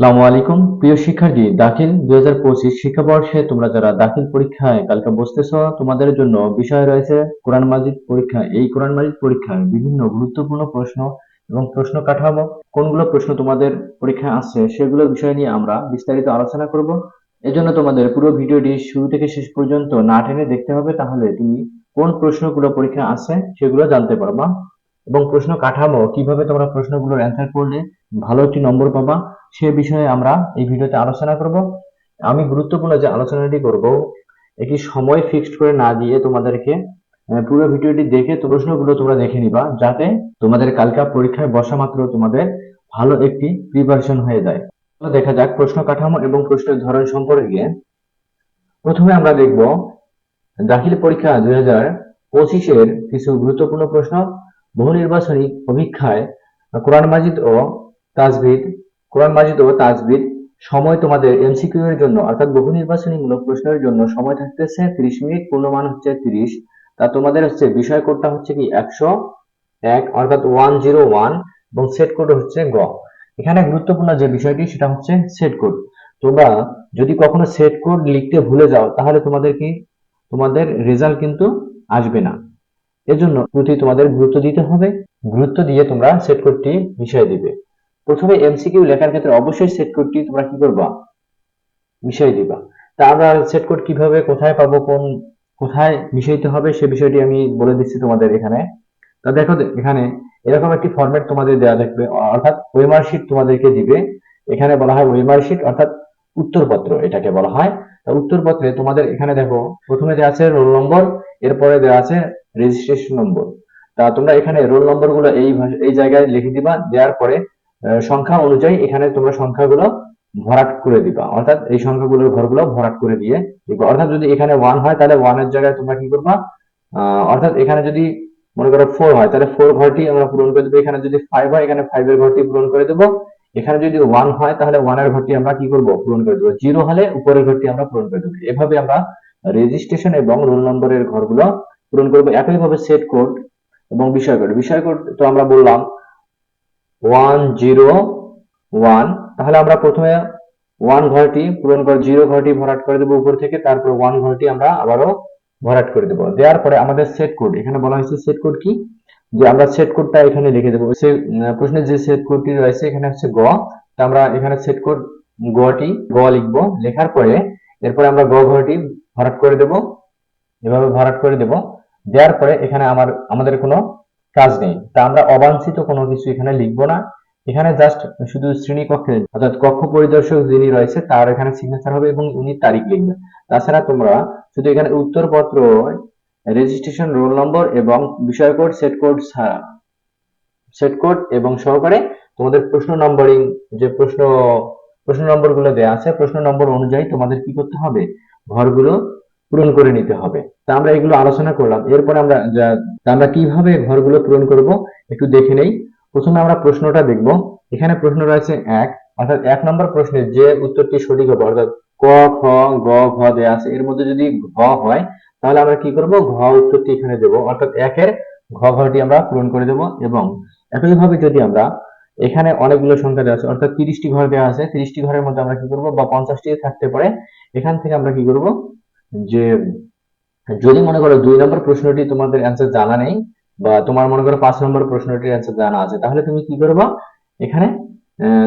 আসসালামু আলাইকুম প্রিয় শিক্ষার্থী, দাখিল 2025 শিক্ষাবর্ষে তোমরা যারা দাখিল পরীক্ষায় কালকে বসতেছ, তোমাদের জন্য বিষয় রয়েছে কোরআন মাজিদ পরীক্ষা। এই কোরআন মাজিদ পরীক্ষার বিভিন্ন গুরুত্বপূর্ণ প্রশ্ন এবং প্রশ্ন কাঠামো, কোনগুলো প্রশ্ন তোমাদের পরীক্ষায় আসছে সেগুলো বিষয় নিয়ে আমরা বিস্তারিত আলোচনা করব। এজন্য তোমাদের পুরো ভিডিওটি শুরু থেকে শেষ পর্যন্ত না টেনে দেখতে হবে, তাহলে তুমি কোন প্রশ্নগুলো পরীক্ষায় আসছে সেগুলো জানতে পারবা এবং প্রশ্ন কাঠামো কিভাবে তোমরা প্রশ্নগুলোর অ্যান্সার করলে ভালো একটি নম্বর পাবা সে বিষয়ে আমরা এই ভিডিওতে আলোচনা করব। আমি গুরুত্বপূর্ণ যে আলোচনাটি করব, একটি সময় ফিক্সড করে না দিয়ে তোমাদেরকে পুরো ভিডিওটি দেখে প্রশ্নগুলো তোমরা দেখে নিবা, যাতে তোমাদের কালকা পরীক্ষায় বসা মাত্র তোমাদের ভালো একটি প্রিপারেশন হয়ে যায়। দেখা যাক প্রশ্ন কাঠামো এবং প্রশ্নের ধরন সম্পর্কে। প্রথমে আমরা দেখব দাখিল পরীক্ষা 2025-এর কিছু গুরুত্বপূর্ণ প্রশ্ন। বহু নির্বাচনী পরীক্ষায় কোরআন মাজিদ ও তাজবিদ কোরআন মাজিদ ও তাজবিদ সময় তোমাদের এমসিকিউ এর জন্য, অর্থাৎ বহু নির্বাচনীমূলক প্রশ্নের জন্য সময় থাকতেছে 30 মিনিট, পূর্ণমান হচ্ছে 30। তা তোমাদের হচ্ছে বিষয় কোডটা হচ্ছে কি 101, অর্থাৎ 101, এবং সেট কোড হচ্ছে গ। এখানে গুরুত্বপূর্ণ যে বিষয়টি সেটা হচ্ছে সেট কোড। তোমরা যদি কখনো সেট কোড লিখতে ভুলে যাও, তাহলে তোমাদের রেজাল্ট কিন্তু আসবে না। এজন্য প্রতি তোমাদের গুরুত্ব দিতে হবে, গুরুত্ব দিয়ে তোমরা সেট কোডটি মিশিয়ে দিবে। প্রথমে এমসিকিউ লেখার ক্ষেত্রে অবশ্যই সেট কোডটি তোমরা কি করবা, মিশিয়ে দিবা। তা আমরা সেট কোড কিভাবে কোথায় পাবো, কোথায় মিশাইতে হবে সে বিষয়টি আমি বলে দিচ্ছি তোমাদের এখানে। তা দেখো, এখানে এরকম একটি ফরম্যাট তোমাদের দেওয়া থাকবে, অর্থাৎ ওয়েমার শিট তোমাদেরকে দিবে। এখানে বলা হয় ওয়েমার শিট, অর্থাৎ উত্তরপত্র এটাকে বলা হয়। তা উত্তরপত্রে তোমাদের এখানে দেখো প্রথমে দেওয়া আছে রোল নম্বর, এরপরে দেওয়া আছে রেজিস্ট্রেশন নম্বর। তা তোমরা এখানে রোল নম্বর গুলো এই জায়গায় লিখে দিবা, দেওয়ার পরে সংখ্যা অনুযায়ী এখানে তোমরা সংখ্যাগুলো ভরাট করে দিবা, অর্থাৎ এই সংখ্যাগুলোর ঘরগুলো ভরাট করে দিয়ে দিবা। অর্থাৎ যদি এখানে 1 হয় তাহলে 1 এর জায়গায় তোমরা কি করবা, অর্থাৎ এখানে যদি মনে করো 4 হয় তাহলে 4 ঘরটি আমরা পূরণ করে দেবো। এখানে যদি 5 হয় এখানে 5 এর ঘরটি পূরণ করে দেবো। এখানে যদি 1 হয় তাহলে 1 এর ঘরটি আমরা কি করব, পূরণ করে দেবো। 0 হলে উপরের ঘরটি আমরা পূরণ করে দেবো। এভাবে আমরা রেজিস্ট্রেশন এবং রোল নম্বরের ঘরগুলো পূরণ করবো। একইভাবে সেট কোড এবং বিষয় কোড তো আমরা বললাম 101। তাহলে আমরা প্রথমে 1 ঘরটি পূরণ করে 0 ঘরটি ভরাট করে দেবো উপর থেকে, তারপর 1 ঘরটি আমরা আবারও ভরাট করে দেবো। দেওয়ার পরে আমাদের সেট কোড, এখানে বলা হয়েছে সেট কোড কি, যে আমরা সেট কোডটা এখানে লিখে দেবো। সে প্রশ্নের যে সেট কোডটি রয়েছে এখানে হচ্ছে গ। তা আমরা এখানে সেট কোড গ লিখবো। লেখার পরে এরপরে আমরা গ ঘরটি ভরাট করে দেবো, এভাবে ভরাট করে দেব। দেওয়ার পরে এখানে আমাদের কোনো কাজ নেই। তা আমরা অবাঞ্ছিত কোনো কিছু এখানে লিখবো না। এখানে জাস্ট শুধু শ্রেণীকক্ষে, অর্থাৎ কক্ষ পরিদর্শক যিনি রয়েছে তার এখানে সিগনেচার হবে এবং উনি তারিখ লিখবেন। তাছাড়া তোমরা শুধু এখানে উত্তরপত্র, রেজিস্ট্রেশন, রোল নম্বর এবং বিষয় কোড, সেট কোড এবং সহকারে তোমাদের প্রশ্ন নম্বরিং, যে প্রশ্ন নম্বর গুলো দেওয়া আছে, প্রশ্ন নম্বর অনুযায়ী তোমাদের কি করতে হবে, ঘরগুলো পূরণ করে নিতে হবে। তা আমরা এগুলো আলোচনা করলাম। এরপরে আমরা কিভাবে ঘরগুলো পূরণ করব একটু দেখে নেই। প্রথমে আমরা প্রশ্নটা দেখব। এখানে প্রশ্ন রয়েছে 1, অর্থাৎ 1 নম্বর প্রশ্নের যে উত্তরটি সঠিক হবে, অর্থাৎ ক, খ, গ, ঘ দেওয়া আছে, এর মধ্যে যদি ঘ হয় তাহলে আমরা কি করব, ঘ উত্তরটি এখানে দেব, অর্থাৎ 1 এর ঘ ঘরটি আমরা পূরণ করে দেব। এবং একইভাবে যদি আমরা এখানে অনেকগুলো সংখ্যা দেওয়া আছে, অর্থাৎ 30টি ঘর দেওয়া আছে, 30টি ঘরের মধ্যে আমরা কি করব, বা 50টি থাকতে পারে, এখান থেকে আমরা কি করব, যে যদি মনে করো 2 নম্বর প্রশ্নটি তোমাদের অ্যান্সার জানা নেই, বা তোমার মনে করো 5 নম্বর প্রশ্নটির অ্যান্সার জানা আছে, তাহলে তুমি কি করবা, এখানে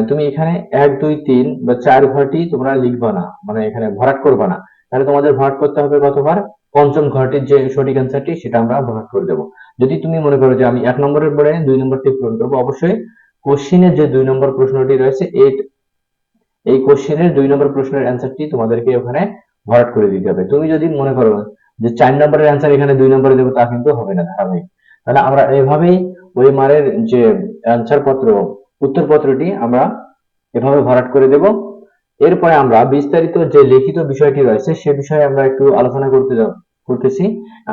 তুমি এখানে 1, 2, 3 বা 4 ঘরটি তোমরা লিখবা না, মানে এখানে ভরাট করবা না। তাহলে তোমাদের ভরাট করতে হবে কতবার, পঞ্চম ঘরটির যে সঠিক অ্যান্সারটি সেটা আমরা ভরাট করে দেবো। যদি তুমি মনে করো যে আমি 1 নম্বরের পরে 2 নম্বরটি পূরণ করবো, অবশ্যই কোশ্চিনের যে 2 নম্বর প্রশ্নটি রয়েছে এই কোশ্চেনের 2 নম্বর প্রশ্নের অ্যান্সারটি তোমাদেরকে ওখানে ভরাট করে দিতে হবে। তুমি যদি মনে করো যে 4 নম্বরের অ্যান্সার এখানে 2 নম্বরে দেবো, তা কিন্তু হবে না ধারাবাহিক। তাহলে আমরা এইভাবেই ওই মারের যে অ্যান্সার পত্র, উত্তরপত্রটি আমরা এভাবে ভরাট করে দেব। এরপরে আমরা বিস্তারিত যে লিখিত বিষয়টি রয়েছে সে বিষয়ে আমরা একটু আলোচনা করতেছি।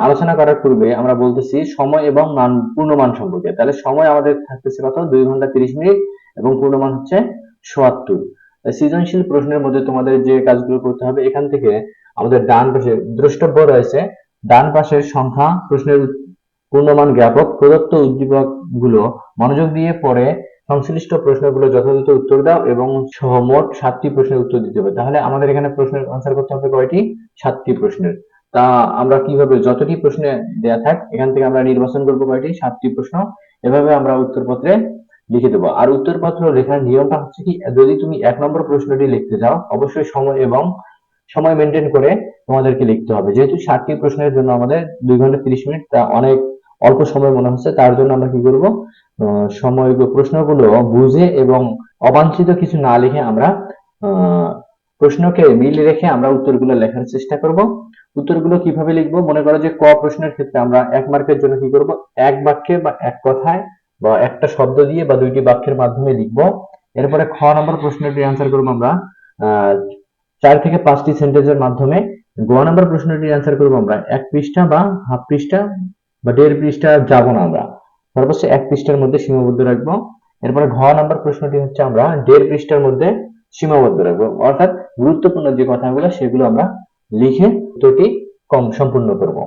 আলোচনা করার পূর্বে আমরা বলতেছি সময় এবং পূর্ণমান সম্পর্কে। তাহলে সময় আমাদের থাকতেছে কত, 2 ঘন্টা 30 মিনিট, এবং পূর্ণমান হচ্ছে ৭৭। সৃজনশীল প্রশ্নের মধ্যে তোমাদের যে কাজগুলো করতে হবে, এখান থেকে আমাদের ডান পাশে দ্রষ্টব্য রয়েছে, ডান পাশের সংখ্যা প্রশ্নের পূর্ণমান জ্ঞাপক প্রদত্ত উদ্দীপক গুলো মনোযোগ দিয়ে পড়ে সংশ্লিষ্ট প্রশ্নগুলো যথাযথ উত্তর দাও এবং সহ মোট 7টি প্রশ্নের উত্তর দিতে হবে। তাহলে আমাদের এখানে প্রশ্নের আনসার করতে হবে কয়টি? 7টি প্রশ্নের। তা আমরা কিভাবে, যতটি প্রশ্নে দেয়া থাক এখান থেকে আমরা নির্বাচন করব কয়টি? 7টি প্রশ্ন। এভাবে আমরা উত্তরপত্রে লিখে দেবো। আর উত্তরপত্র লেখার নিয়মটা হচ্ছে কি, যদি তুমি 1 নম্বর প্রশ্নটি লিখতে যাও অবশ্যই সময় মেনটেন করে তোমাদেরকে লিখতে হবে। যেহেতু 7টি প্রশ্নের জন্য আমাদের 2 ঘন্টা 30 মিনিট, তা অনেক অল্প সময় মনে হচ্ছে, তার জন্য আমরা কি করব, প্রশ্নগুলো বুঝে এবং অবাঞ্ছিত কিছু না লিখে আমরা আহ, প্রশ্নকে মিল রেখে আমরা উত্তরগুলো লেখার চেষ্টা করব। উত্তরগুলো কিভাবে লিখবো, মনে করো যে ক প্রশ্নের ক্ষেত্রে আমরা 1 মার্কের জন্য কি করব, এক বাক্যে বা এক কথায় বা একটা শব্দ দিয়ে বা 2টি বাক্যের মাধ্যমে লিখবো। এরপরে খ নম্বর প্রশ্নটির অ্যান্সার করবো আমরা 4 থেকে 5টি সেন্টেন্সের মাধ্যমে। গ নম্বর প্রশ্নটির অ্যান্সার করবো আমরা 1 পৃষ্ঠা বা হাফ পৃষ্ঠা বা 1.5 পৃষ্ঠা যাব না আমরা, সর্বোচ্চ 1 পৃষ্ঠার মধ্যে সীমাবদ্ধ রাখবো। এরপরে ঘ নম্বর প্রশ্নটি হচ্ছে আমরা 1.5 পৃষ্ঠার মধ্যে সীমাবদ্ধ রাখবো, অর্থাৎ গুরুত্বপূর্ণ যে কথাগুলো সেগুলো আমরা লিখে উত্তরটি সম্পূর্ণ করব।